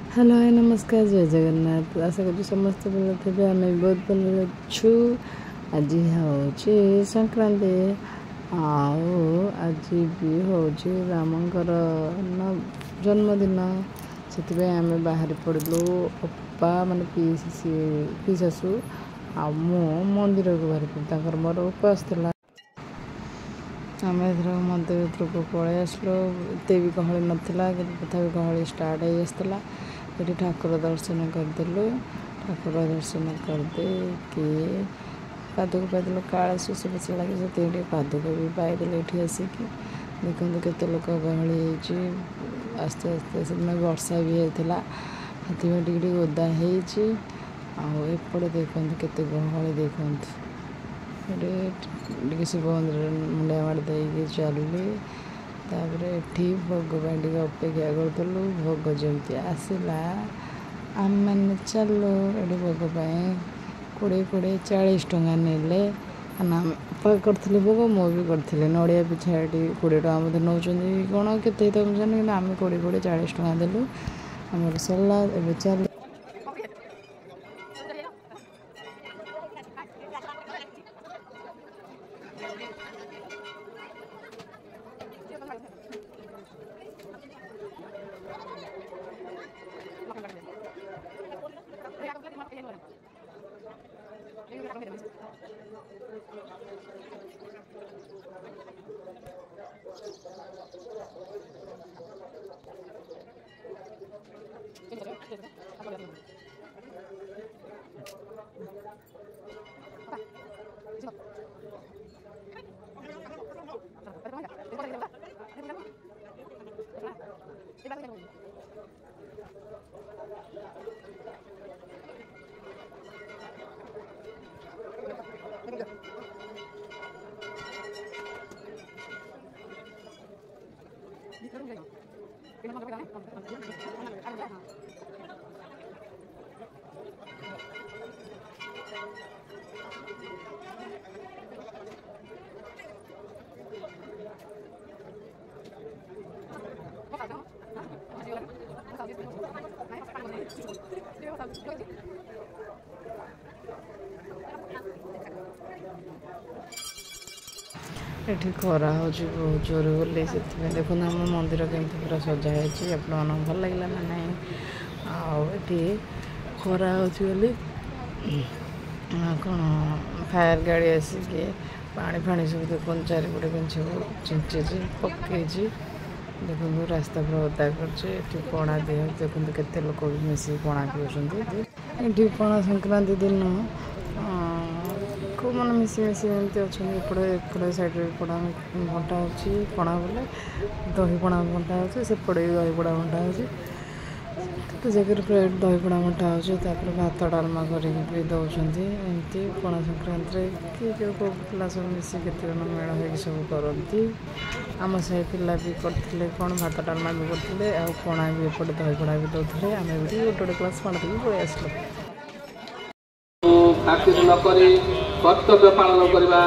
Hello hi नमस्कार जय जगन्नाथ आशा करूँ समस्त भल थे आम बहुत भल अच्छु आज हूँ संक्रांति आज भी हूँ रामंकर जन्मदिन से आम बाहर पड़ू अपा मान पी शाशु आ मंदिर को बाहर पड़ू मोर उपवास था आम एथर मंदिर भर पलि आसलु एत भी गहली नाला कि तथा गहली स्टार्ट हो आसला ये ठाकुर दर्शन करदेलु ठाकुर दर्शन करदे कि पादक पाइदेलु काले शोष बस लगे से पादक भी पाइदेले ये आसिक देखते केते लोक गहली आस्ते आस्ते से वर्षा भी होता हाथी टी ओदा होपटे देखते केते गहली देखते शिव मंदिर मुंडिया माड़ दे चलि तापर ये भोग टे अपेक्षा करूँ भोग जमी आसला आम मैंने चलो ये भोग 20-40 टंका नेले करी भोग मु भी करी नड़िया पिछा 20 टका मत नौ कौन के आम 20-40 टका देलु आम सरला ए चल ये खरा हो बहुत जोर बोली से देखो आम मंदिर केमती पूरा सजा है आप भल लगे ना नहीं खरा हो कौन फायर गाड़ी आसिक पानी फाणी सब देखो चारिपटे के सब चिंची पकई देखो रास्ता पूरा ओदा कर पणा दिए देखो केते लोक भी मिसिक पणा पीछे पणा संक्रांति दिन खूब मन मिसी मिसी एमती अच्छा एपटे साइड पड़ा बंटा हो पणा बोले दही पणा बंटा हो सेपटे भी दही पड़ा बंटा हो जगह पूरा दही पड़ा बंटा हो भात डालमा कर दौरान एमती पणा संक्रांति किए जो पिला सब मिसी केते मेल हो सब करती आम साई पिला भी करते कौन भात डालमा भी करते पणा भी एपटे दही पड़ा भी दौले आम भी गोटे क्लास पणा भी पलि आसलु कर्तव्य पालन करवा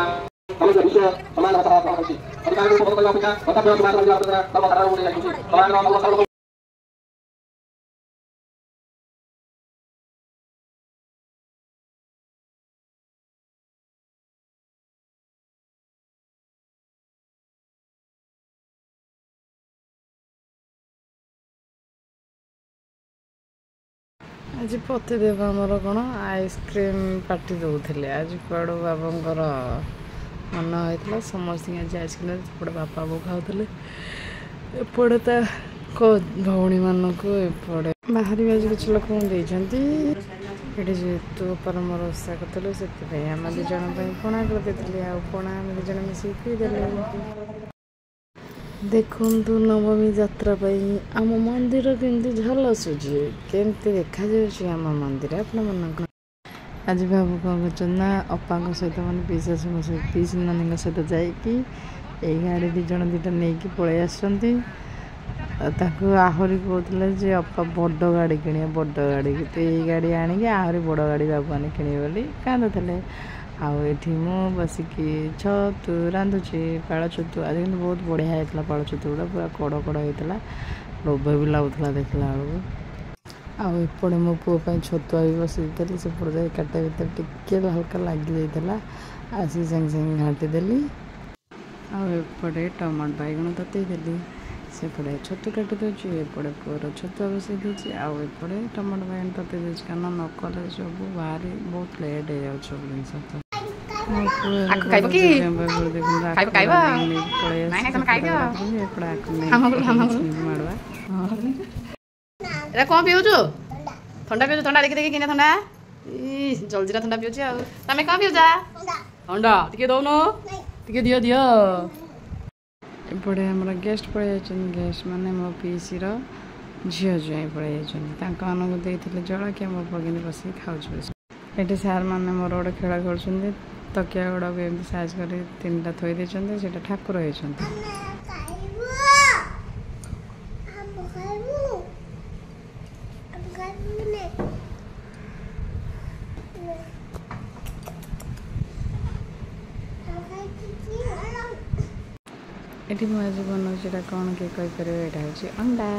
आज पतिदेव आमर कौन आइसक्रीम पार्टी दौले आज कड़ बाबांकर मन होता समस्त आज आइसक्रीम एपटे बापा बो खाऊले एपटे ता भौणी मानक एपटे बाहर आज कुछ लोक देती ये जेहेतु परमर ओषा करूँ से आम दिज पणा करदे पणा आम दिज मिसिक पीदे देखु नवमी यात्रा आम मंदिर केमती झलसुची केमती देखा आम मंदिर आप आज बाबू कौन कर अपा सहित मैंने पीशाशु सहित पीसी नानी सहित जाकि गाड़ी दिज दुटा नहीं पलि आसती आहरी कहते अपा बड़ गाड़ी किणे बड़ गाड़ी तो ये गाड़ी आणिक आहरी बड़ गाड़ी बाबू मैंने किणे बोली कांदुले आठी मु बसिक छतु रांधुची पाड़ छतु आज कि बहुत बढ़िया होता पाड़ छतु गुड़ा पूरा कड़ कड़ होता लोभ भी लगुला देखला बेलू आउपड़े मो पुओ छतुआ भी बसई सेपटे जाए काटे भर टिके हल्का लगी जाता आसी सागे सागे घाटीदेली आउपटे टमाटो बैगण ततईदेली सेपटे छतु काटी दूसरी एपटे पुअर छतुआ बसई दूसरी आउपटे टमाटो बैगण ततई दूसरी कारण नकले सब बाहरी बहुत लेट हो सब जिन कौन पीऊचु थंडा पीऊचु थंडा देखी देखी किना थंडा जलजीरा थंडा पीऊची आ तमे कौन पीऊचा थंडा टिके दौनो टिके दियो दियो एपटे आम गेस्ट पड़े गेस्ट माने मो पीसी झील जुआई पड़े जलखिया मो पकड़ बस खाऊ ये सार मैंने मोर गोटे खेल खेल तकिया गुड़ा एमती साइज कर 3टा थोई देते से ठाकुर होती ये मुझे बनाऊँ कौन किए कहीपर यहाँ हूँ अंडा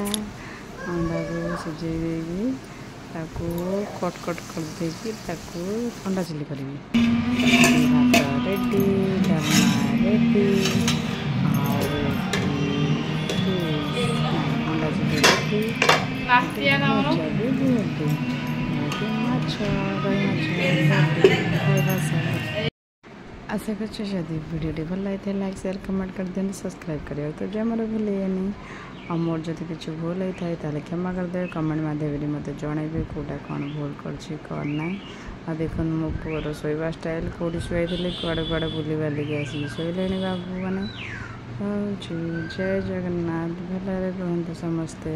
अंडा को सिझे ताकू कट कट कर अंडा चिली करी भात रेडी डालमा रेडी अंडा चिली रेडी आशा करदी वीडियो भल लगे लाइक शेयर कमेंट कर दिखाँ सब्सक्राइब करें तो जमार भूलेनि और मोर जब किसी भूल होता है ताले क्षमा करदे कमेंट माध्यम मत जनइबे कौटा कौन भूल कर ना आ देख मो पुअर शोवा स्टाइल कौटी शुआई कुआड़े कुआड़े बुली बालिक आसिक शोले बाबू मैंने जय जगन्नाथ भल रुहतु समस्ते।